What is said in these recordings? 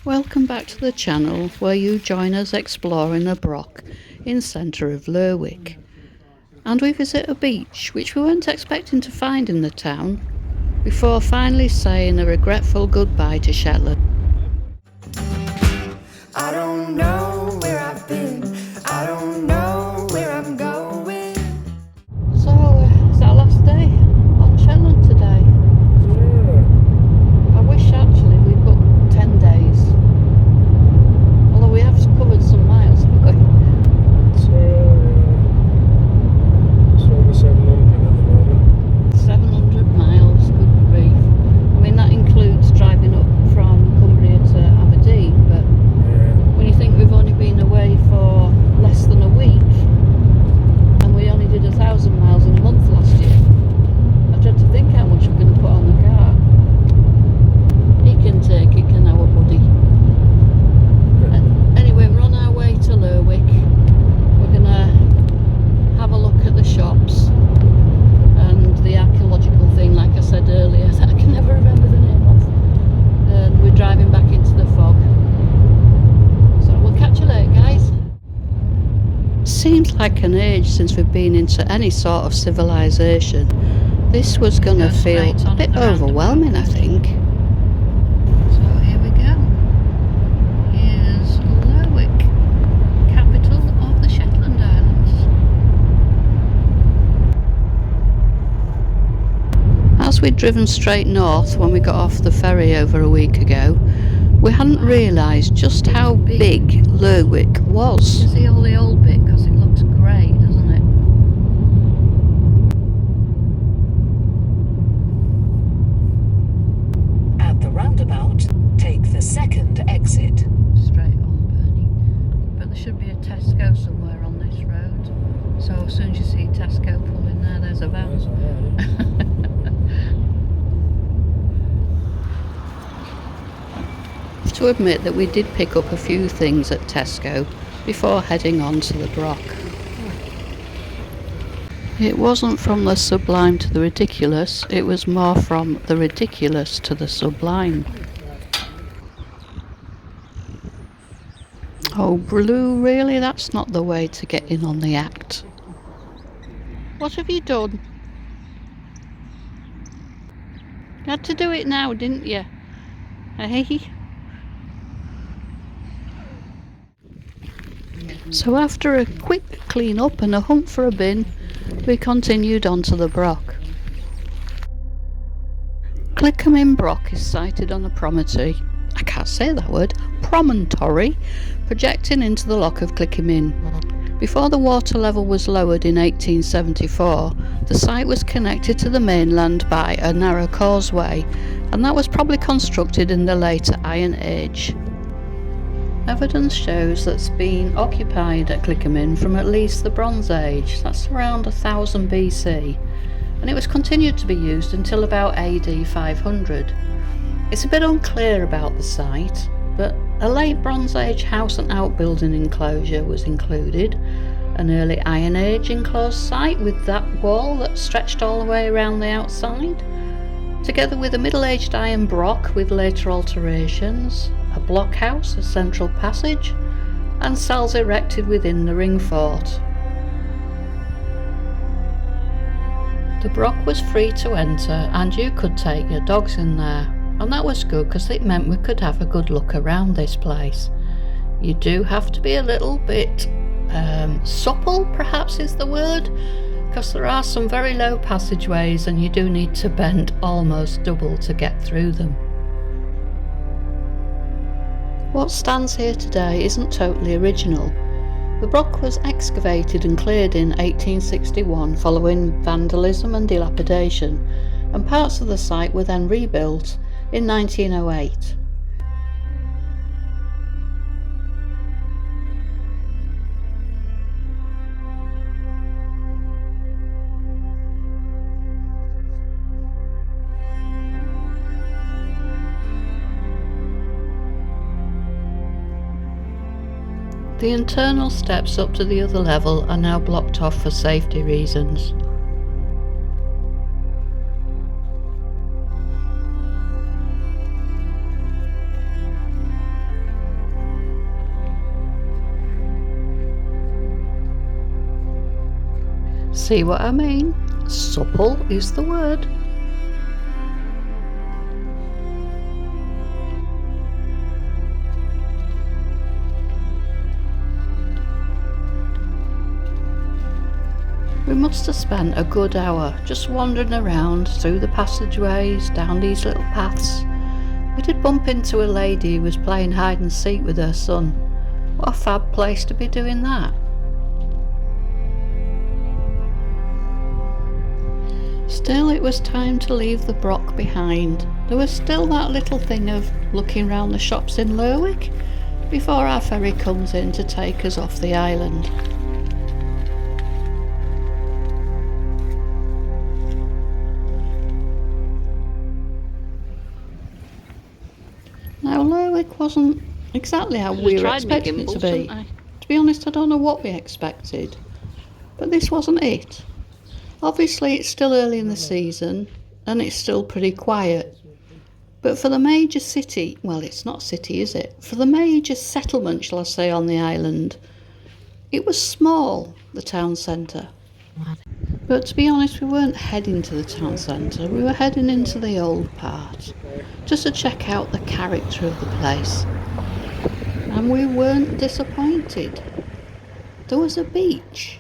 Welcome back to the channel where you join us exploring the Brock in centre of Lerwick. And we visit a beach which we weren't expecting to find in the town, before finally saying a regretful goodbye to Shetland. I don't know where I've been, I don't know where I'm going. So, it's our last day on Shetland today. I wish actually we booked 10 days. Although we have covered some miles, haven't we? It's over 700 at the moment. 700 miles, good grief. I mean, that includes driving up from Cumbria to Aberdeen, but when you think we've only been away for less than a week, and we only did 1,000 miles in a month last year, I dread to think how much we're going to put on the car. He can take it, can our buddy. Anyway, we're on our way to Lerwick. We're going to have a look at the shops and the archaeological thing, like I said earlier, that I can never remember the name of. And we're driving back into the fog. So we'll catch you later, guys. Seems like an age since we've been into any sort of civilization. This was going to feel a bit overwhelming, I think. So here we go. Here's Lerwick, capital of the Shetland Islands. As we'd driven straight north when we got off the ferry over a week ago, we hadn't realised just how big Lerwick was. You see all the old bit because it looks grey, doesn't it? At the roundabout, take the second exit. Straight on, Bernie. But there should be a Tesco somewhere on this road. So as soon as you see Tesco pull in there, there's a van. To admit that we did pick up a few things at Tesco before heading on to the Brock. It wasn't from the sublime to the ridiculous, it was more from the ridiculous to the sublime. Oh, Blue, really? That's not the way to get in on the act. What have you done? You had to do it now, didn't you? Hey? So after a quick clean up and a hunt for a bin, we continued on to the Brock. Clickham Brock is sited on a promontory, I can't say that word, promontory, projecting into the loch of Clickham. Before the water level was lowered in 1874, the site was connected to the mainland by a narrow causeway, and that was probably constructed in the later Iron Age. Evidence shows that it's been occupied at Clickham from at least the Bronze Age, that's around 1000 BC, and it was continued to be used until about AD 500. It's a bit unclear about the site, but a late Bronze Age house and outbuilding enclosure was included, an early Iron Age enclosed site with that wall that stretched all the way around the outside, together with a middle-aged iron brock with later alterations, a blockhouse, a central passage, and cells erected within the ring fort. The Brock was free to enter and you could take your dogs in there, and that was good because it meant we could have a good look around this place. You do have to be a little bit supple, perhaps is the word, because there are some very low passageways and you do need to bend almost double to get through them. What stands here today isn't totally original. The Brock was excavated and cleared in 1861 following vandalism and dilapidation, and parts of the site were then rebuilt in 1908. The internal steps up to the other level are now blocked off for safety reasons. See what I mean? Supple is the word. We must have spent a good hour just wandering around through the passageways, down these little paths. We did bump into a lady who was playing hide and seek with her son. What a fab place to be doing that. Still, it was time to leave the Brock behind. There was still that little thing of looking round the shops in Lerwick before our ferry comes in to take us off the island. Now, Lerwick wasn't exactly how we were expecting it to be. To be honest, I don't know what we expected, but this wasn't it. Obviously, it's still early in the season and it's still pretty quiet. But for the major city, well, it's not city, is it? For the major settlement, shall I say, on the island, it was small, the town centre. But to be honest, we weren't heading to the town centre, we were heading into the old part, just to check out the character of the place. And we weren't disappointed. There was a beach,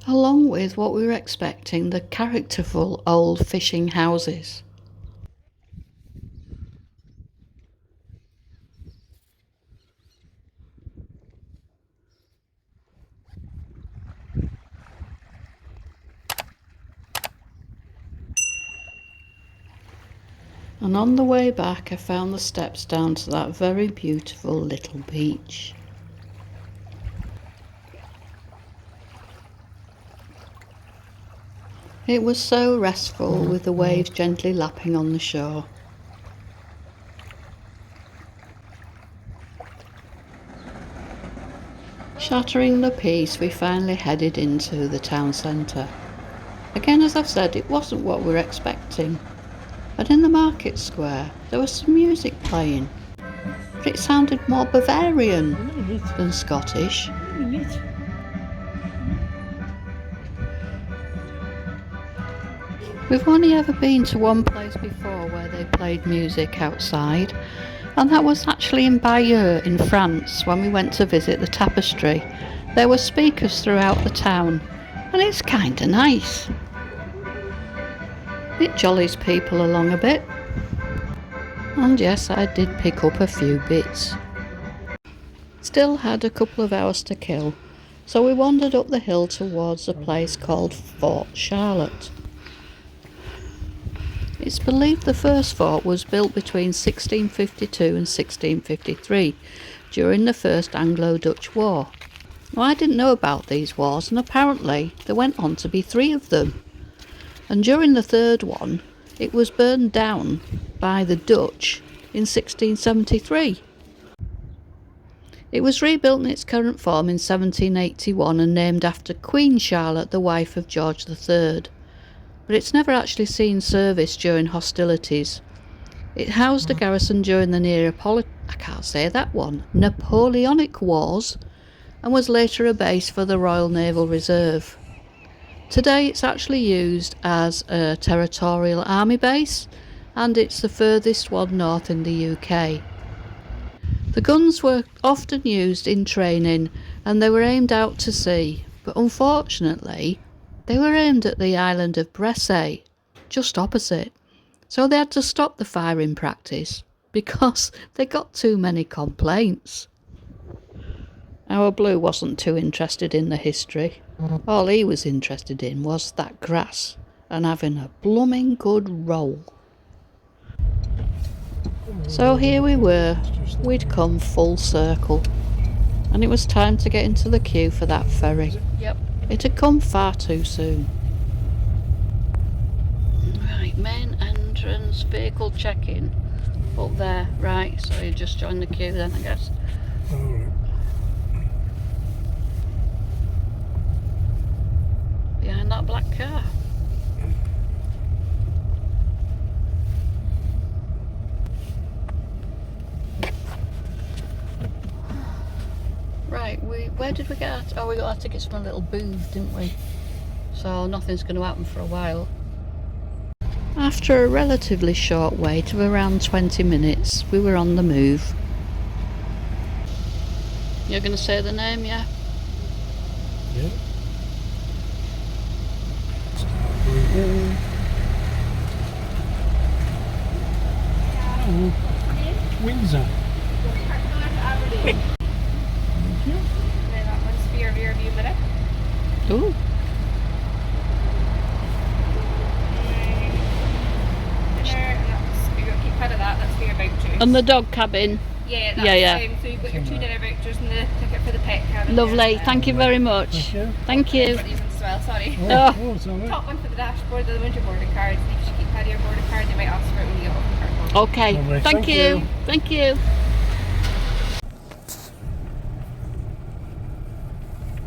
along with what we were expecting, the characterful old fishing houses. And on the way back I found the steps down to that very beautiful little beach. It was so restful with the waves gently lapping on the shore. Shattering the peace, we finally headed into the town centre. Again, as I've said, it wasn't what we were expecting. And in the market square there was some music playing, but it sounded more Bavarian than Scottish. We've only ever been to one place before where they played music outside, and that was actually in Bayeux in France when we went to visit the tapestry. There were speakers throughout the town, and it's kinda nice. It jollies people along a bit. And yes, I did pick up a few bits. Still had a couple of hours to kill, so we wandered up the hill towards a place called Fort Charlotte. It's believed the first fort was built between 1652 and 1653 during the First Anglo-Dutch War. Now, I didn't know about these wars, and apparently there went on to be 3 of them. And during the third one, it was burned down by the Dutch in 1673. It was rebuilt in its current form in 1781 and named after Queen Charlotte, the wife of George III. But it's never actually seen service during hostilities. It housed a garrison during the Napoleonic Wars, and was later a base for the Royal Naval Reserve. Today it's actually used as a territorial army base, and it's the furthest one north in the UK. The guns were often used in training and they were aimed out to sea, but unfortunately they were aimed at the island of Bressay, just opposite, so they had to stop the firing practice because they got too many complaints. Our Blue wasn't too interested in the history. All he was interested in was that grass and having a blooming good roll. So here we were, we'd come full circle, and it was time to get into the queue for that ferry. Yep. It had come far too soon. Right, main entrance, vehicle check-in. Up there, right, so you just join the queue then, I guess. Behind that black car. Right, we where did we get our... Oh, we got our tickets from a little booth, didn't we? So nothing's going to happen for a while. After a relatively short wait of around 20 minutes, we were on the move. You're going to say the name, yeah? Yeah. Oh, Windsor. Thank you. That one's for your rear view mirror. Ooh. Keep rid of that, that's for your vouchers. And the dog cabin. Yeah, that's Yeah. so you've got your 2 dinner vouchers and the ticket for the pet cabin. Lovely, thank you very much. Thank you. Thank you. These ones as well, sorry. Oh. Oh, it's all right. Top one for the dashboard, the winter boarding cards. You should keep had your boarding card, they might ask for it when you get off the cardboard. Okay, Lovely, thank thank you. you. Thank you.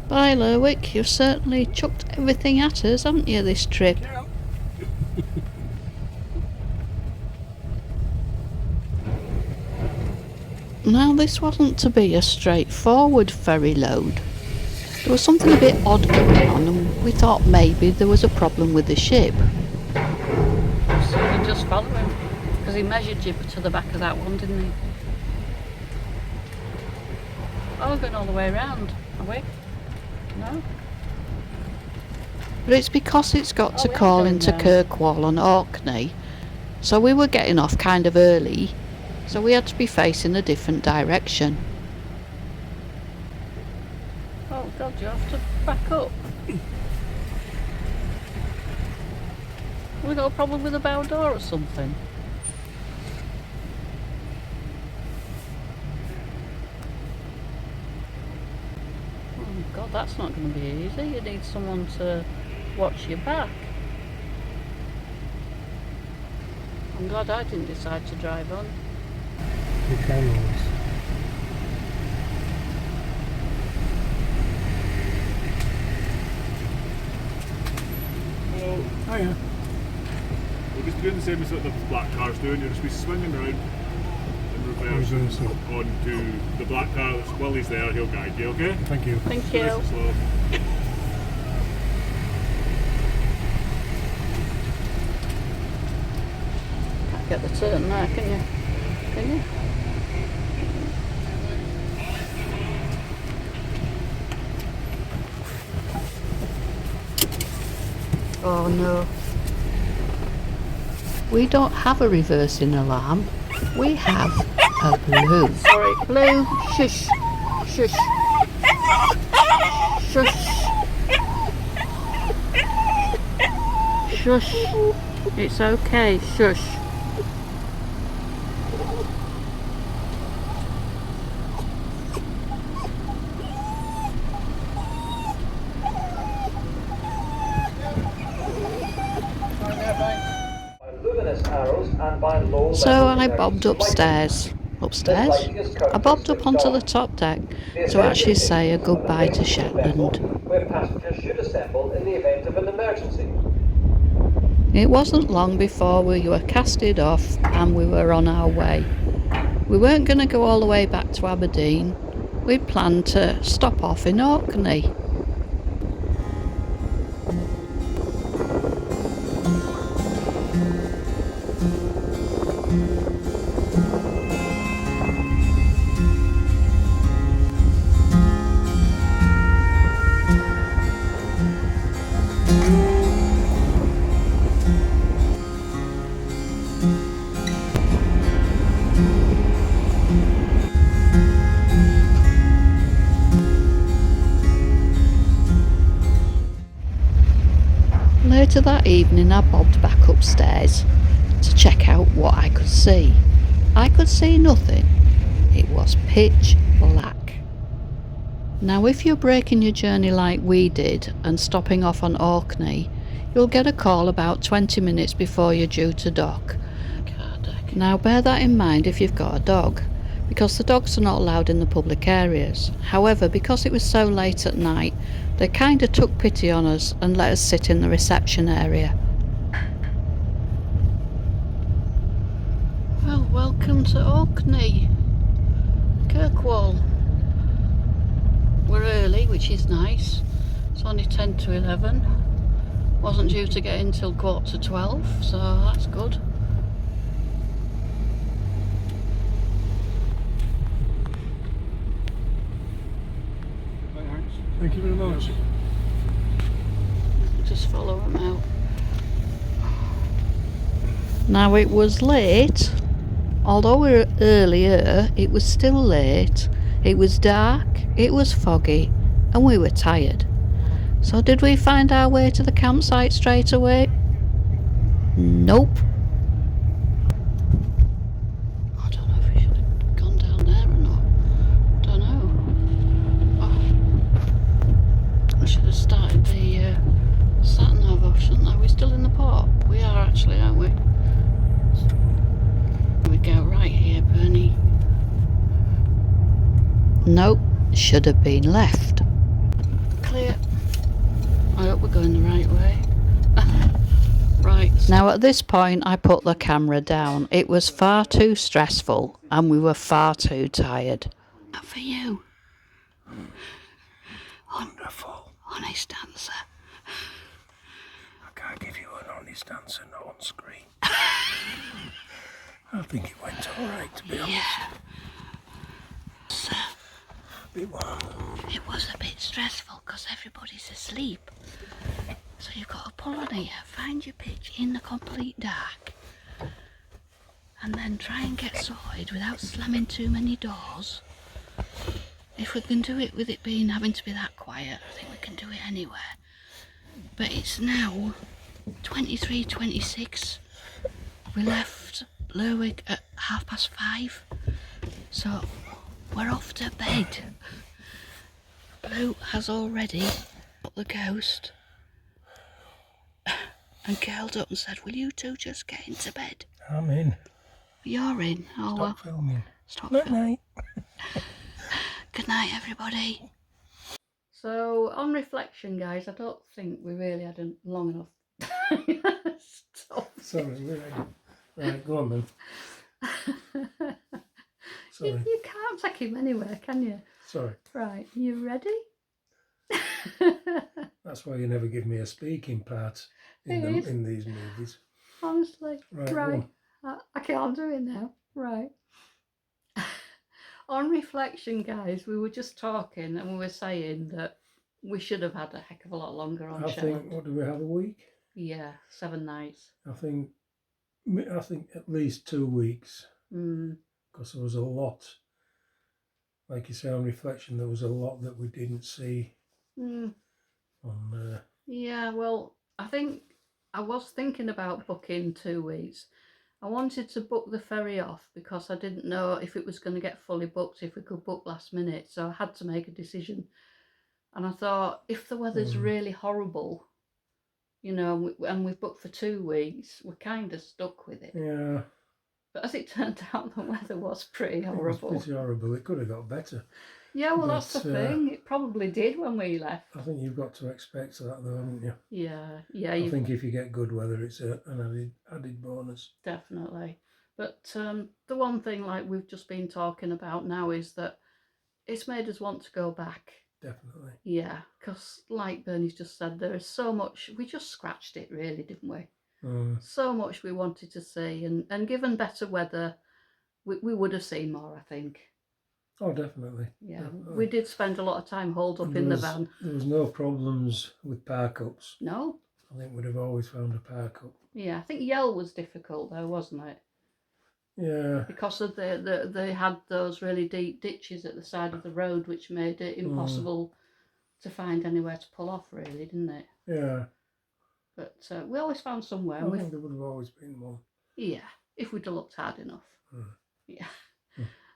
Bye Lerwick, you've certainly chucked everything at us, haven't you, this trip? Now this wasn't to be a straightforward ferry load. There was something a bit odd going on and we thought maybe there was a problem with the ship. So you can just follow him. Because he measured you to the back of that one, didn't he? Oh, we're going all the way around. Are we? No? But it's because it's got to we are call going into round. Kirkwall and Orkney, so we were getting off kind of early, so we had to be facing a different direction. Oh God, you have to back up. Have we got a problem with the bow door or something? Oh God, that's not going to be easy. You need someone to watch your back. I'm glad I didn't decide to drive on. You can always. Hello. Hiya. We're just doing the same as what the black car's doing. You'll just be swinging around in reverse Reverse it. onto the black car. While he's there, he'll guide you, okay? Thank you. Thank Nice you. and slow. Can't get the turn there, can you? Can you? Oh no. We don't have a reversing alarm, we have a blue. Sorry, Blue. Shush. Shush. Shush. Shush. It's okay. Shush. So I bobbed upstairs. Upstairs? I bobbed up onto the top deck to actually say a goodbye to Shetland. Where passengers should assemble in the event of an emergency. It wasn't long before we were casted off and we were on our way. We weren't going to go all the way back to Aberdeen. We'd planned to stop off in Orkney. Later that evening I bobbed back upstairs to check out what I could see. I could see nothing. It was pitch black. Now if you're breaking your journey like we did and stopping off on Orkney, you'll get a call about 20 minutes before you're due to dock. Now bear that in mind if you've got a dog, because the dogs are not allowed in the public areas. However, because it was so late at night, they kind of took pity on us and let us sit in the reception area. Well, welcome to Orkney. Kirkwall. We're which is nice. It's only 10 to 11. Wasn't due to get in till 11:45, so that's good. Thank you very much. Just follow them out. Now it was late. Although we were earlier, it was still late. It was dark, it was foggy, and we were tired. So did we find our way to the campsite straight away? Nope. I don't know if we should have gone down there or not. Don't know. Oh. I should have started the sat-nav off, shouldn't I? We're still in the port. We are actually, aren't we? We go right here, Bernie. Nope, should have been left. Clear. I hope we're going the right way. Right. Now at this point I put the camera down. It was far too stressful and we were far too tired. Not for you. Wonderful. Honest answer. I can't give you an honest answer, not on screen. I think it went alright, to be honest. Yeah. A bit warm. It was a bit stressful because everybody's asleep. So you've got to pull on here, find your pitch in the complete dark, and then try and get sorted without slamming too many doors. If we can do it with it being having to be that quiet, I think we can do it anywhere. But it's now 23:26. We left Lerwick at 5:30, so we're off to bed. Blue has already got the ghost and curled up and said, "Will you two just get into bed?" I'm in. You're in. Oh, Stop filming. Stop Night filming. night. Good night, everybody. So, on reflection, guys, I don't think we really had a long enough time. Stop. Sorry, we're ready. Right, go on then. Sorry. You can't take him anywhere, can you? Sorry. Right, you ready? That's why you never give me a speaking part in these movies. Honestly. Right. I can't do it now. Right. On reflection, guys, we were just talking and we were saying that we should have had a heck of a lot longer on I Shetland. think, what do we have, a week? Yeah, 7 nights. I think at least 2 weeks. Because there was a lot, like you say, on reflection, there was a lot that we didn't see. Yeah, well, I think I was thinking about booking 2 weeks. I wanted to book the ferry off because I didn't know if it was going to get fully booked, if we could book last minute. So I had to make a decision. And I thought, if the weather's really horrible, you know, and we've booked for 2 weeks, we're kind of stuck with it. Yeah. But as it turned out, the weather was pretty horrible. It was pretty horrible. It could have got better. Yeah, well, But, that's the thing. It probably did when we left. I think you've got to expect that, though, haven't you? Yeah. I think if you get good weather, it's an added bonus. Definitely. But the one thing, like we've just been talking about now, is that it's made us want to go back. Definitely. Yeah, because like Bernie's just said, there is so much. We just scratched it, really, didn't we? So much we wanted to see, and given better weather, we would have seen more, I think. Oh, definitely. Yeah, definitely. we did spend a lot of time holed up in the van. There was no problems with park-ups. No? I think we'd have always found a park-up. Yeah, I think Yell was difficult though, wasn't it? Yeah. Because of they had those really deep ditches at the side of the road, which made it impossible to find anywhere to pull off, really, didn't it? Yeah. But we always found somewhere. I think there would have always been one. Yeah, if we'd have looked hard enough. Yeah.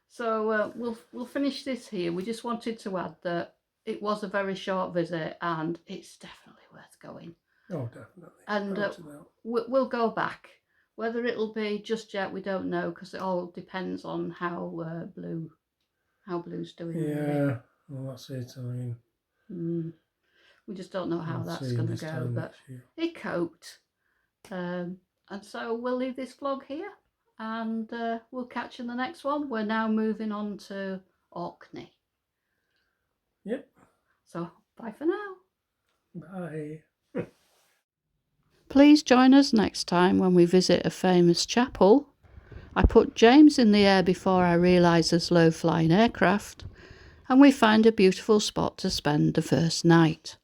So we'll finish this here. We just wanted to add that it was a very short visit and it's definitely worth going. Oh, definitely. And we'll go back. Whether it'll be just yet, we don't know, because it all depends on how Blue's doing. Yeah, really. well, that's it. I mean, we just don't know how that's going to go, but he coped. And so we'll leave this vlog here, and we'll catch you in the next one. We're now moving on to Orkney. Yep. So, bye for now. Bye. Please join us next time when we visit a famous chapel. I put James in the air before I realised there's low-flying aircraft, and we find a beautiful spot to spend the first night.